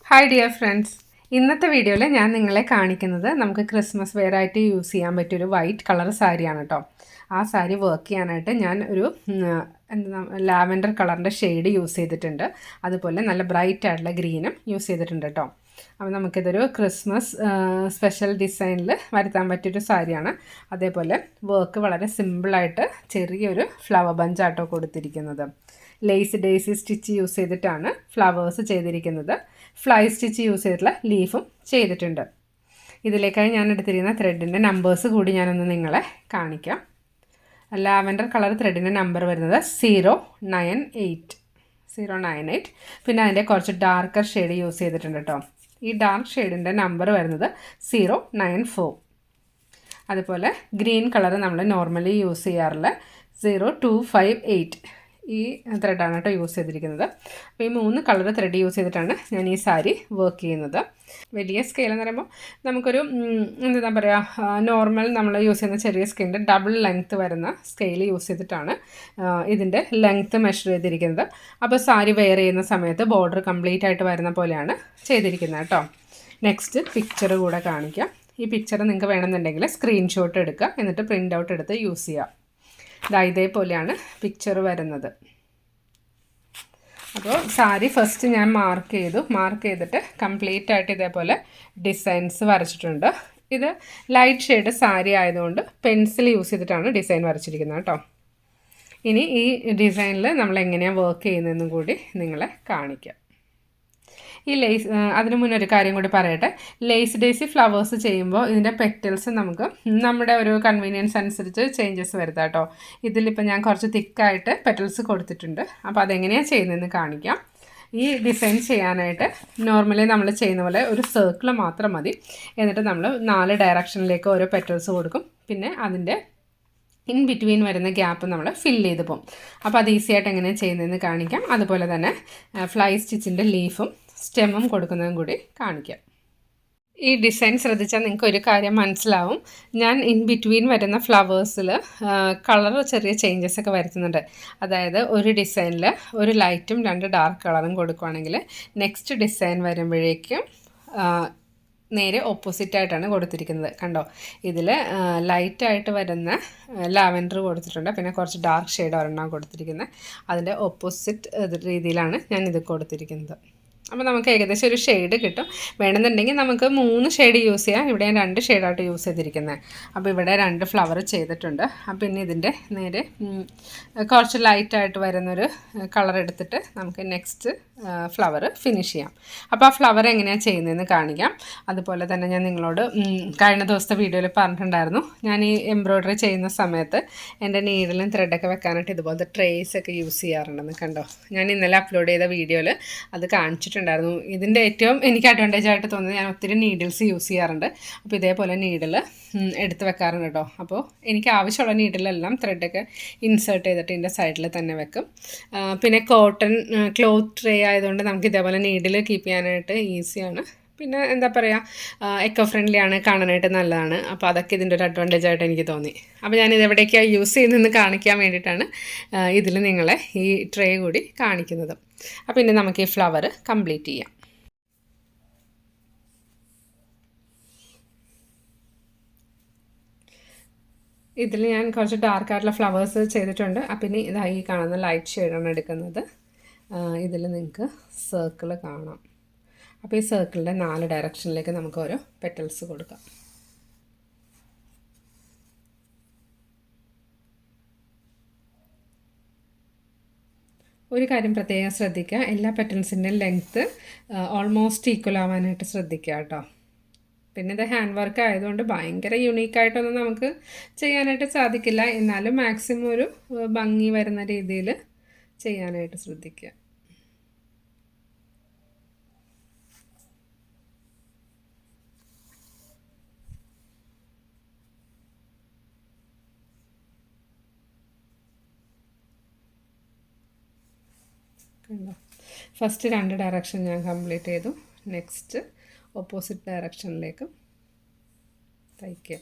Hi dear friends, ഇന്നത്തെ വീഡിയോയിൽ ഞാൻ നിങ്ങളെ കാണിക്കുന്നത് നമുക്ക് ക്രിസ്മസ് വെയർ ആയിട്ട് യൂസ് ചെയ്യാൻ പറ്റിയൊരു വൈറ്റ് കളർ സാരിയാണ് കേട്ടോ. ആ സാരി വർക്ക് ചെയ്യാനായിട്ട് ഞാൻ ഒരു എന്താ ലാവൻഡർ കളറിൻ്റെ ഷെയ്ഡ് യൂസ് ചെയ്തിട്ടുണ്ട്. അതുപോലെ നല്ല ബ്രൈറ്റ് ആയിട്ടുള്ള ഗ്രീനും യൂസ് ചെയ്തിട്ടുണ്ട് കേട്ടോ. അപ്പോൾ നമുക്കിതൊരു ക്രിസ്മസ് സ്പെഷ്യൽ ഡിസൈനിൽ വരുത്താൻ പറ്റിയൊരു സാരിയാണ്. അതേപോലെ വർക്ക് വളരെ സിമ്പിളായിട്ട് ചെറിയൊരു ഫ്ലവർ ബഞ്ചാട്ടോ കൊടുത്തിരിക്കുന്നത്. ലേസ് ഡേസി സ്റ്റിച്ച് യൂസ് ചെയ്തിട്ടാണ് ഫ്ലവേഴ്സ് ചെയ്തിരിക്കുന്നത്. ഫ്ലൈ സ്റ്റിച്ച് യൂസ് ചെയ്തിട്ടുള്ള ലീഫും ചെയ്തിട്ടുണ്ട്. ഇതിലേക്കായി ഞാൻ എടുത്തിരിക്കുന്ന ത്രെഡിൻ്റെ നമ്പേഴ്സ് കൂടി ഞാനൊന്ന് നിങ്ങളെ കാണിക്കാം. ലാവൻഡർ കളർ ത്രെഡിൻ്റെ നമ്പർ വരുന്നത് 098. പിന്നെ അതിൻ്റെ കുറച്ച് ഡാർക്കർ ഷെയ്ഡ് യൂസ് ചെയ്തിട്ടുണ്ട് കേട്ടോ. ഈ ഡാർക്ക് ഷെയ്ഡിൻ്റെ നമ്പർ വരുന്നത് 094. അതുപോലെ ഗ്രീൻ കളർ നമ്മൾ നോർമലി യൂസ് ചെയ്യാറുള്ള 0258 ഈ ത്രെഡാണ് കേട്ടോ യൂസ് ചെയ്തിരിക്കുന്നത്. അപ്പോൾ ഈ 3 കളർ ത്രെഡ് യൂസ് ചെയ്തിട്ടാണ് ഞാൻ ഈ സാരി വർക്ക് ചെയ്യുന്നത്. വലിയ സ്കെയിൽ എന്ന് പറയുമ്പോൾ നമുക്കൊരു എന്താ പറയുക, നോർമൽ നമ്മൾ യൂസ് ചെയ്യുന്ന ചെറിയ സ്കെയിലിൻ്റെ ഡബിൾ ലെങ്ത്ത് വരുന്ന സ്കെയിൽ യൂസ് ചെയ്തിട്ടാണ് ഇതിൻ്റെ ലെങ്ത്ത് മെഷർ ചെയ്തിരിക്കുന്നത്. അപ്പോൾ സാരി വെയർ ചെയ്യുന്ന സമയത്ത് ബോർഡർ കംപ്ലീറ്റ് ആയിട്ട് വരുന്ന പോലെയാണ് ചെയ്തിരിക്കുന്നത് കേട്ടോ. നെക്സ്റ്റ് പിക്ചർ കൂടെ കാണിക്കാം. ഈ പിക്ചർ നിങ്ങൾക്ക് വേണമെന്നുണ്ടെങ്കിൽ സ്ക്രീൻഷോട്ട് എടുക്കുക, എന്നിട്ട് പ്രിൻ്റ് ഔട്ട് എടുത്ത് യൂസ് ചെയ്യുക. ഇതേപോലെയാണ് പിക്ചർ വരുന്നത്. അപ്പോൾ സാരി ഫസ്റ്റ് ഞാൻ മാർക്ക് ചെയ്തിട്ട് കംപ്ലീറ്റ് ആയിട്ട് ഇതേപോലെ ഡിസൈൻസ് വരച്ചിട്ടുണ്ട്. ഇത് ലൈറ്റ് ഷെയ്ഡ് സാരി ആയതുകൊണ്ട് പെൻസിൽ യൂസ് ചെയ്തിട്ടാണ് ഡിസൈൻ വരച്ചിരിക്കുന്നത് കേട്ടോ. ഇനി ഈ ഡിസൈനിൽ നമ്മൾ എങ്ങനെയാണ് വർക്ക് ചെയ്യുന്നതെന്നും കൂടി നിങ്ങളെ കാണിക്കാം. ഈ ലേസ് അതിന് മുന്നേ ഒരു കാര്യം കൂടി പറയട്ടെ. ലേസ് ഡേസി ഫ്ലവേഴ്സ് ചെയ്യുമ്പോൾ ഇതിൻ്റെ പെറ്റൽസ് നമുക്ക് നമ്മുടെ ഒരു കൺവീനിയൻസ് അനുസരിച്ച് ചേഞ്ചസ് വരുത്താം കേട്ടോ. ഇതിലിപ്പോൾ ഞാൻ കുറച്ച് തിക്കായിട്ട് പെറ്റൽസ് കൊടുത്തിട്ടുണ്ട്. അപ്പോൾ അതെങ്ങനെയാണ് ചെയ്യുന്നതെന്ന് കാണിക്കാം. ഈ ഡിസൈൻ ചെയ്യാനായിട്ട് നോർമലി നമ്മൾ ചെയ്യുന്ന പോലെ ഒരു സർക്കിൾ മാത്രം മതി. എന്നിട്ട് നമ്മൾ 4 ഡയറക്ഷനിലേക്ക് ഓരോ പെറ്റൽസ് കൊടുക്കും. പിന്നെ അതിൻ്റെ ഇൻ ബിറ്റ്വീൻ വരുന്ന ഗ്യാപ്പ് നമ്മൾ ഫില്ല് ചെയ്ത് പോകും. അപ്പോൾ അത് ഈസി ആയിട്ട് എങ്ങനെയാണ് ചെയ്യുന്നതെന്ന് കാണിക്കാം. അതുപോലെ തന്നെ ഫ്ലൈ സ്റ്റിച്ചിൻ്റെ ലീഫും സ്റ്റെമ്മും കൊടുക്കുന്നതും കൂടി കാണിക്കാം. ഈ ഡിസൈൻ ശ്രദ്ധിച്ചാൽ നിങ്ങൾക്ക് ഒരു കാര്യം മനസ്സിലാവും. ഞാൻ ഇൻ ബിറ്റ്വീൻ വരുന്ന ഫ്ലവേഴ്സിൽ കളർ ചെറിയ ചേഞ്ചസ് ഒക്കെ വരുത്തുന്നുണ്ട്. അതായത് ഒരു ഡിസൈനിൽ ഒരു ലൈറ്റും 2 ഡാർക്ക് കളറും കൊടുക്കുകയാണെങ്കിൽ നെക്സ്റ്റ് ഡിസൈൻ വരുമ്പോഴേക്കും നേരെ ഓപ്പോസിറ്റായിട്ടാണ് കൊടുത്തിരിക്കുന്നത്. കണ്ടോ, ഇതിൽ ലൈറ്റായിട്ട് വരുന്ന ലാവൻഡർ കൊടുത്തിട്ടുണ്ട്. പിന്നെ കുറച്ച് ഡാർക്ക് ഷെയ്ഡ് ഒരെണ്ണം കൊടുത്തിരിക്കുന്നത്. അതിൻ്റെ ഓപ്പോസിറ്റ് രീതിയിലാണ് ഞാൻ ഇത് കൊടുത്തിരിക്കുന്നത്. അപ്പോൾ നമുക്ക് ഏകദേശം ഒരു ഷെയ്ഡ് കിട്ടും. വേണമെന്നുണ്ടെങ്കിൽ നമുക്ക് 3 ഷെയ്ഡ് യൂസ് ചെയ്യാം. ഇവിടെ ഞാൻ 2 ഷെയ്ഡായിട്ട് യൂസ് ചെയ്തിരിക്കുന്നത്. അപ്പോൾ ഇവിടെ 2 ഫ്ലവർ ചെയ്തിട്ടുണ്ട്. അപ്പോൾ ഇനി ഇതിൻ്റെ നേരെ കുറച്ച് ലൈറ്റായിട്ട് വരുന്നൊരു കളർ എടുത്തിട്ട് നമുക്ക് നെക്സ്റ്റ് ഫ്ലവർ ഫിനിഷ് ചെയ്യാം. അപ്പോൾ ആ ഫ്ലവർ എങ്ങനെയാണ് ചെയ്യുന്നതെന്ന് കാണിക്കാം. അതുപോലെ തന്നെ ഞാൻ നിങ്ങളോട് കഴിഞ്ഞ ദിവസത്തെ വീഡിയോയിൽ പറഞ്ഞിട്ടുണ്ടായിരുന്നു, ഞാൻ ഈ എംബ്രോയ്ഡറി ചെയ്യുന്ന സമയത്ത് എൻ്റെ നീഡിലും ത്രെഡൊക്കെ വെക്കാനായിട്ട് ഇതുപോലത്തെ ട്രേസ് ഒക്കെ യൂസ് ചെയ്യാറുണ്ടെന്ന്. കണ്ടോ, ഞാൻ ഇന്നലെ അപ്ലോഡ് ചെയ്ത വീഡിയോയിൽ അത് കാണിച്ചിട്ടുണ്ടായിരുന്നു. ഇതിൻ്റെ ഏറ്റവും എനിക്ക് അഡ്വാൻറ്റേജ് ആയിട്ട് തോന്നുന്നത്, ഞാൻ ഒത്തിരി നീഡിൽസ് യൂസ് ചെയ്യാറുണ്ട്. അപ്പോൾ ഇതേപോലെ നീഡിൽ എടുത്ത് വെക്കാറുണ്ട് കേട്ടോ. അപ്പോൾ എനിക്ക് ആവശ്യമുള്ള നീഡിലെല്ലാം ത്രെഡൊക്കെ ഇൻസേർട്ട് ചെയ്തിട്ട് ഇതിൻ്റെ സൈഡിൽ തന്നെ വെക്കും. പിന്നെ കോട്ടൺ ക്ലോത്ത് ട്രേ ആയതുകൊണ്ട് നമുക്ക് ഇതേപോലെ നീഡിൽ കീപ്പ് ചെയ്യാനായിട്ട് ഈസിയാണ്. പിന്നെ എന്താ പറയുക, എക്കോ ഫ്രണ്ട്ലി ആണ്, കാണാനായിട്ട് നല്ലതാണ്. അപ്പോൾ അതൊക്കെ ഇതിൻ്റെ ഒരു അഡ്വാൻറ്റേജ് ആയിട്ട് എനിക്ക് തോന്നി. അപ്പോൾ ഞാനിത് എവിടേക്കാണ് യൂസ് ചെയ്യുന്നതെന്ന് കാണിക്കാൻ വേണ്ടിയിട്ടാണ് ഇതിൽ നിങ്ങളെ ഈ ട്രേ കൂടി കാണിക്കുന്നത്. അപ്പോൾ ഇനി നമുക്ക് ഈ ഫ്ലവർ കംപ്ലീറ്റ് ചെയ്യാം. ഇതിൽ ഞാൻ കുറച്ച് ഡാർക്കായിട്ടുള്ള ഫ്ലവേഴ്സ് ചെയ്തിട്ടുണ്ട്. അപ്പം ഇനി ഇതായി കാണുന്ന ലൈറ്റ് ഷെയ്ഡാണ് എടുക്കുന്നത്. ഇതിൽ നിങ്ങൾക്ക് സർക്കിൾ കാണാം. അപ്പോൾ ഈ സർക്കിളിൻ്റെ 4 ഡയറക്ഷനിലേക്ക് നമുക്ക് ഓരോ പെറ്റൽസ് കൊടുക്കാം. ഒരു കാര്യം പ്രത്യേകം ശ്രദ്ധിക്കുക, എല്ലാ പെറ്റൽസിൻ്റെയും ലെങ്ത്ത് ഓൾമോസ്റ്റ് ഈക്വൽ ആവാനായിട്ട് ശ്രദ്ധിക്കുക കേട്ടോ. പിന്നെ ഇത് ഹാൻഡ് വർക്ക് ആയതുകൊണ്ട് ഭയങ്കര യുണീക്കായിട്ടൊന്നും നമുക്ക് ചെയ്യാനായിട്ട് സാധിക്കില്ല. എന്നാലും മാക്സിമം ഒരു ഭംഗി വരുന്ന രീതിയിൽ ചെയ്യാനായിട്ട് ശ്രദ്ധിക്കുക. ഫസ്റ്റ് 2 ഡയറക്ഷൻ ഞാൻ കംപ്ലീറ്റ് ചെയ്തു. നെക്സ്റ്റ് ഓപ്പോസിറ്റ് ഡയറക്ഷനിലേക്ക് തയ്ക്കുക.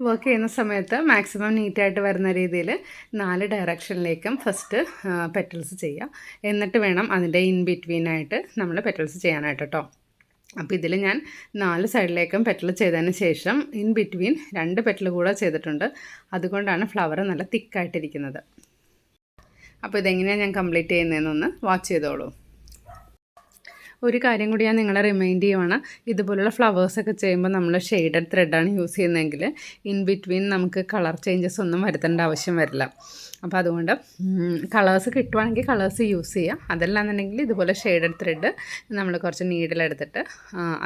വർക്ക് ചെയ്യുന്ന സമയത്ത് മാക്സിമം നീറ്റായിട്ട് വരുന്ന രീതിയിൽ 4 ഡയറക്ഷനിലേക്കും ഫസ്റ്റ് പെറ്റൽസ് ചെയ്യുക. എന്നിട്ട് വേണം അതിൻ്റെ ഇൻ ബിറ്റ്വീനായിട്ട് നമ്മൾ പെറ്റൽസ് ചെയ്യാനായിട്ട് കേട്ടോ. അപ്പോൾ ഇതിൽ ഞാൻ 4 സൈഡിലേക്കും പെറ്റൽ ചെയ്തതിന് ശേഷം ഇൻ ബിറ്റ്വീൻ 2 പെറ്റൽ കൂടെ ചെയ്തിട്ടുണ്ട്. അതുകൊണ്ടാണ് ഫ്ലവർ നല്ല തിക്കായിട്ടിരിക്കുന്നത്. അപ്പോൾ ഇതെങ്ങനെയാണ് ഞാൻ കംപ്ലീറ്റ് ചെയ്യുന്നതെന്നൊന്ന് വാച്ച് ചെയ്തോളൂ. ഒരു കാര്യം കൂടി ഞാൻ നിങ്ങളെ റിമൈൻഡ് ചെയ്യുവാണ്, ഇതുപോലുള്ള ഫ്ലവേഴ്സൊക്കെ ചെയ്യുമ്പോൾ നമ്മൾ ഷെയ്ഡഡ് ത്രെഡാണ് യൂസ് ചെയ്യുന്നതെങ്കിൽ ഇൻ ബിറ്റ്വീൻ നമുക്ക് കളർ ചേഞ്ചസ് ഒന്നും വരുത്തേണ്ട ആവശ്യം വരില്ല. അപ്പോൾ അതുകൊണ്ട് കളേഴ്സ് കിട്ടുവാണെങ്കിൽ കളേഴ്സ് യൂസ് ചെയ്യുക. അതല്ലാന്നുണ്ടെങ്കിൽ ഇതുപോലെ ഷെയ്ഡഡ് ത്രെഡ് നമ്മൾ കുറച്ച് നീഡിലെടുത്തിട്ട്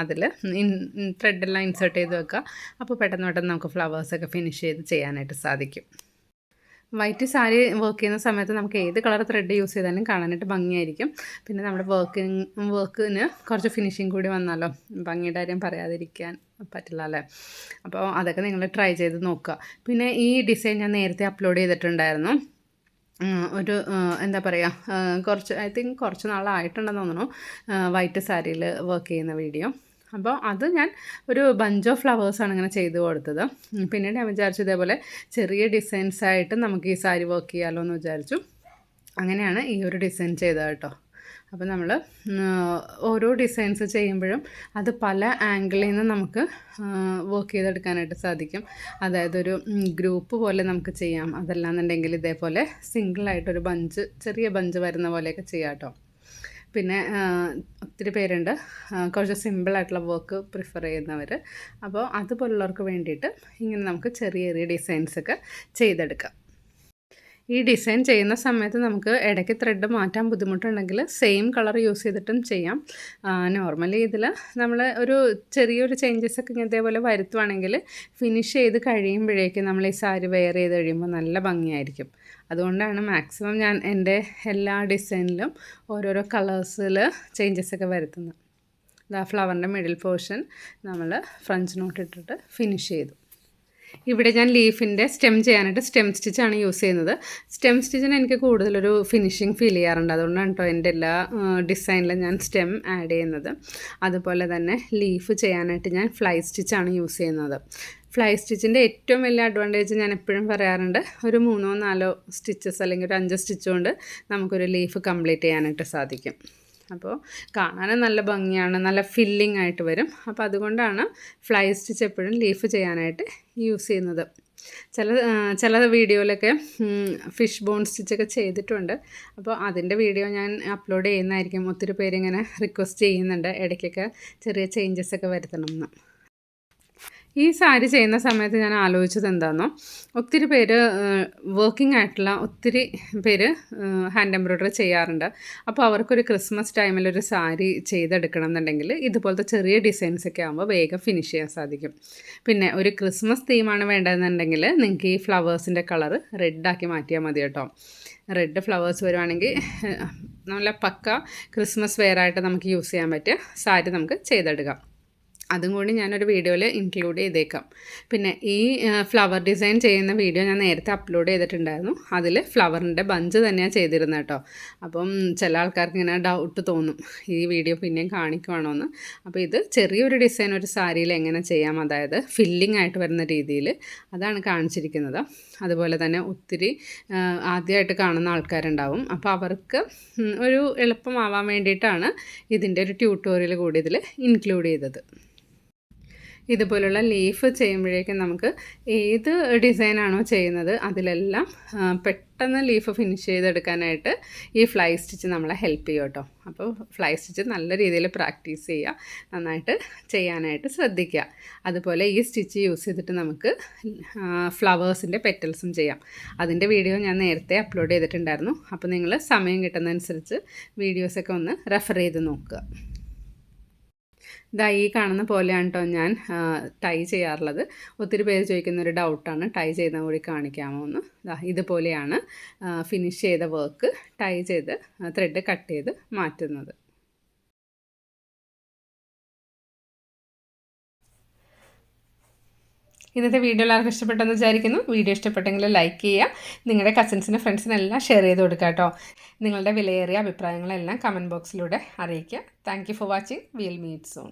അതിൽ ത്രെഡെല്ലാം ഇൻസേർട്ട് ചെയ്ത് വെക്കുക. അപ്പോൾ പെട്ടെന്ന് നമുക്ക് ഫ്ലവേഴ്സൊക്കെ ഫിനിഷ് ചെയ്ത് ചെയ്യാനായിട്ട് സാധിക്കും. വൈറ്റ് സാരി വർക്ക് ചെയ്യുന്ന സമയത്ത് നമുക്ക് ഏത് കളർ ത്രെഡ് യൂസ് ചെയ്താലും കാണാനായിട്ട് ഭംഗിയായിരിക്കും. പിന്നെ നമ്മുടെ വർക്കിന് കുറച്ച് ഫിനിഷിങ് കൂടി വന്നാലോ, ഭംഗിയുടെ കാര്യം പറയാതിരിക്കാൻ പറ്റില്ല അല്ലേ. അപ്പോൾ അതൊക്കെ നിങ്ങൾ ട്രൈ ചെയ്ത് നോക്കുക. പിന്നെ ഈ ഡിസൈൻ ഞാൻ നേരത്തെ അപ്ലോഡ് ചെയ്തിട്ടുണ്ടായിരുന്നു. ഒരു എന്താ പറയുക, കുറച്ച് നാളായിട്ടുണ്ടെന്ന് തോന്നുന്നു വൈറ്റ് സാരിയിൽ വർക്ക് ചെയ്യുന്ന വീഡിയോ. അപ്പോൾ അത് ഞാൻ ഒരു ബഞ്ച് ഓഫ് ഫ്ലവേഴ്സാണ് ഇങ്ങനെ ചെയ്ത് കൊടുത്തത്. പിന്നീട് ഞാൻ വിചാരിച്ചു ഇതേപോലെ ചെറിയ ഡിസൈൻസായിട്ട് നമുക്ക് ഈ സാരി വർക്ക് ചെയ്യാമല്ലോ എന്ന് വിചാരിച്ചു. അങ്ങനെയാണ് ഈ ഒരു ഡിസൈൻ ചെയ്തത് കേട്ടോ. അപ്പോൾ നമ്മൾ ഓരോ ഡിസൈൻസ് ചെയ്യുമ്പോഴും അത് പല ആംഗിളിൽ നിന്ന് നമുക്ക് വർക്ക് ചെയ്തെടുക്കാനായിട്ട് സാധിക്കും. അതായത് ഒരു ഗ്രൂപ്പ് പോലെ നമുക്ക് ചെയ്യാം. അതല്ലാന്നുണ്ടെങ്കിൽ ഇതേപോലെ സിംഗിളായിട്ടൊരു ചെറിയ ബഞ്ച് വരുന്ന പോലെയൊക്കെ ചെയ്യാം കേട്ടോ. പിന്നെ ഒത്തിരി പേരുണ്ട് കുറച്ച് സിമ്പിളായിട്ടുള്ള വർക്ക് പ്രിഫർ ചെയ്യുന്നവർ. അപ്പോൾ അതുപോലുള്ളവർക്ക് വേണ്ടിയിട്ട് ഇങ്ങനെ നമുക്ക് ചെറിയ ഡിസൈൻസൊക്കെ ചെയ്തെടുക്കാം. ഈ ഡിസൈൻ ചെയ്യുന്ന സമയത്ത് നമുക്ക് ഇടയ്ക്ക് ത്രെഡ് മാറ്റാൻ ബുദ്ധിമുട്ടുണ്ടെങ്കിൽ സെയിം കളർ യൂസ് ചെയ്തിട്ടും ചെയ്യാം. നോർമലി ഇതിൽ നമ്മൾ ഒരു ചെറിയൊരു ചേഞ്ചസൊക്കെ ഇതേപോലെ വരുത്തുവാണെങ്കിൽ ഫിനിഷ് ചെയ്ത് കഴിയുമ്പോഴേക്കും നമ്മൾ ഈ സാരി വെയർ ചെയ്ത് കഴിയുമ്പോൾ നല്ല ഭംഗിയായിരിക്കും. അതുകൊണ്ടാണ് മാക്സിമം ഞാൻ എൻ്റെ എല്ലാ ഡിസൈനിലും ഓരോരോ കളേഴ്സിൽ ചേഞ്ചസൊക്കെ വരുത്തുന്നത്. ഫ്ലവറിൻ്റെ മിഡിൽ പോർഷൻ നമ്മൾ ഫ്രഞ്ച് നോട്ട് ഇട്ടിട്ട് ഫിനിഷ് ചെയ്തു. ഇവിടെ ഞാൻ ലീഫിൻ്റെ സ്റ്റെം ചെയ്യാനായിട്ട് സ്റ്റെം സ്റ്റിച്ചാണ് യൂസ് ചെയ്യുന്നത്. സ്റ്റെം സ്റ്റിച്ചിന് എനിക്ക് കൂടുതലൊരു ഫിനിഷിങ് ഫീൽ ചെയ്യാറുണ്ട്. അതുകൊണ്ടാണ് കേട്ടോ എൻ്റെ എല്ലാ ഡിസൈനിലും ഞാൻ സ്റ്റെം ആഡ് ചെയ്യുന്നത്. അതുപോലെ തന്നെ ലീഫ് ചെയ്യാനായിട്ട് ഞാൻ ഫ്ലൈ സ്റ്റിച്ചാണ് യൂസ് ചെയ്യുന്നത്. ഫ്ലൈ സ്റ്റിച്ചിൻ്റെ ഏറ്റവും വലിയ അഡ്വാൻറ്റേജ് ഞാൻ എപ്പോഴും പറയാറുണ്ട്, ഒരു 3-4 സ്റ്റിച്ചസ് അല്ലെങ്കിൽ ഒരു 5 സ്റ്റിച്ച് കൊണ്ട് നമുക്കൊരു ലീഫ് കംപ്ലീറ്റ് ചെയ്യാനായിട്ട് സാധിക്കും. അപ്പോൾ കാണാനും നല്ല ഭംഗിയാണ്, നല്ല ഫില്ലിംഗ് ആയിട്ട് വരും. അപ്പോൾ അതുകൊണ്ടാണ് ഫ്ലൈ സ്റ്റിച്ച് എപ്പോഴും ലീഫ് ചെയ്യാനായിട്ട് യൂസ് ചെയ്യുന്നത്. ചില വീഡിയോയിലൊക്കെ ഫിഷ് ബോൺ സ്റ്റിച്ചൊക്കെ ചെയ്തിട്ടുണ്ട്. അപ്പോൾ അതിൻ്റെ വീഡിയോ ഞാൻ അപ്ലോഡ് ചെയ്യുന്നതായിരിക്കും. ഒത്തിരി പേരിങ്ങനെ റിക്വസ്റ്റ് ചെയ്യുന്നുണ്ട് ഇടയ്ക്കൊക്കെ ചെറിയ ചേഞ്ചസൊക്കെ വരുത്തണം എന്ന്. ഈ സാരി ചെയ്യുന്ന സമയത്ത് ഞാൻ ആലോചിച്ചത് എന്താണെന്നോ, ഒത്തിരി പേര് വർക്കിംഗ് ആയിട്ടുള്ള ഒത്തിരി പേര് ഹാൻഡ് എംബ്രോയ്ഡറി ചെയ്യാറുണ്ട്. അപ്പോൾ അവർക്കൊരു ക്രിസ്മസ് ടൈമിലൊരു സാരി ചെയ്തെടുക്കണം എന്നുണ്ടെങ്കിൽ ഇതുപോലത്തെ ചെറിയ ഡിസൈൻസൊക്കെ ആകുമ്പോൾ വേഗം ഫിനിഷ് ചെയ്യാൻ സാധിക്കും. പിന്നെ ഒരു ക്രിസ്മസ് തീമാണ് വേണ്ടതെന്നുണ്ടെങ്കിൽ നിങ്ങൾക്ക് ഈ ഫ്ലവേഴ്സിൻ്റെ കളറ് റെഡാക്കി മാറ്റിയാൽ മതി കേട്ടോ. റെഡ് ഫ്ലവേഴ്സ് വരുവാണെങ്കിൽ നല്ല പക്ക ക്രിസ്മസ് വെയറായിട്ട് നമുക്ക് യൂസ് ചെയ്യാൻ പറ്റിയ സാരി നമുക്ക് ചെയ്തെടുക്കാം. അതും കൂടി ഞാനൊരു വീഡിയോയിൽ ഇൻക്ലൂഡ് ചെയ്തേക്കാം. പിന്നെ ഈ ഫ്ലവർ ഡിസൈൻ ചെയ്യുന്ന വീഡിയോ ഞാൻ നേരത്തെ അപ്ലോഡ് ചെയ്തിട്ടുണ്ടായിരുന്നു. അതിൽ ഫ്ലവറിൻ്റെ ബഞ്ച് തന്നെയാണ് ചെയ്തിരുന്നത് കേട്ടോ. അപ്പം ചില ആൾക്കാർക്ക് ഇങ്ങനെ ഡൗട്ട് തോന്നും, ഈ വീഡിയോ പിന്നെയും കാണിക്കുവാണോ എന്ന്. അപ്പോൾ ഇത് ചെറിയൊരു ഡിസൈൻ ഒരു സാരിയിൽ എങ്ങനെ ചെയ്യാം, അതായത് ഫില്ലിംഗ് ആയിട്ട് വരുന്ന രീതിയിൽ, അതാണ് കാണിച്ചിരിക്കുന്നത്. അതുപോലെ തന്നെ ഒത്തിരി ആദ്യമായിട്ട് കാണുന്ന ആൾക്കാരുണ്ടാവും. അപ്പോൾ അവർക്ക് ഒരു എളുപ്പമാവാൻ വേണ്ടിയിട്ടാണ് ഇതിൻ്റെ ഒരു ട്യൂട്ടോറിയൽ കൂടി ഇതിൽ ഇൻക്ലൂഡ് ചെയ്തത്. ഇതുപോലുള്ള ലീഫ് ചെയ്യുമ്പോഴേക്കും നമുക്ക് ഏത് ഡിസൈനാണോ ചെയ്യുന്നത് അതിലെല്ലാം പെട്ടെന്ന് ലീഫ് ഫിനിഷ് ചെയ്തെടുക്കാനായിട്ട് ഈ ഫ്ലൈ സ്റ്റിച്ച് നമ്മളെ ഹെൽപ്പ് ചെയ്യും കേട്ടോ. അപ്പോൾ ഫ്ലൈ സ്റ്റിച്ച് നല്ല രീതിയിൽ പ്രാക്ടീസ് ചെയ്യുക, നന്നായിട്ട് ചെയ്യാനായിട്ട് ശ്രദ്ധിക്കുക. അതുപോലെ ഈ സ്റ്റിച്ച് യൂസ് ചെയ്തിട്ട് നമുക്ക് ഫ്ലവേഴ്സിൻ്റെ പെറ്റൽസും ചെയ്യാം. അതിൻ്റെ വീഡിയോ ഞാൻ നേരത്തെ അപ്ലോഡ് ചെയ്തിട്ടുണ്ടായിരുന്നു. അപ്പോൾ നിങ്ങൾ സമയം കിട്ടുന്നതനുസരിച്ച് വീഡിയോസൊക്കെ ഒന്ന് റെഫർ ചെയ്ത് നോക്കുക. ഈ കാണുന്ന പോലെയാണ് കേട്ടോ ഞാൻ ടൈ ചെയ്യാറുള്ളത്. ഒത്തിരി പേര് ചോദിക്കുന്നൊരു ഡൗട്ടാണ്, ടൈ ചെയ്യുന്ന കൂടി കാണിക്കാമോ എന്ന്. ഇതുപോലെയാണ് ഫിനിഷ് ചെയ്ത വർക്ക് ടൈ ചെയ്ത് ത്രെഡ് കട്ട് ചെയ്ത് മാറ്റുന്നത്. ഇന്നത്തെ വീഡിയോ എല്ലാവർക്കും ഇഷ്ടപ്പെട്ടെന്ന് വിചാരിക്കുന്നു. വീഡിയോ ഇഷ്ടപ്പെട്ടെങ്കിൽ ലൈക്ക് ചെയ്യുക, നിങ്ങളുടെ കസിൻസിനും ഫ്രണ്ട്സിനെല്ലാം ഷെയർ ചെയ്ത് കൊടുക്കുക കേട്ടോ. നിങ്ങളുടെ വിലയേറിയ അഭിപ്രായങ്ങളെല്ലാം കമൻറ്റ് ബോക്സിലൂടെ അറിയിക്കുക. Thank you for watching. Will meet soon.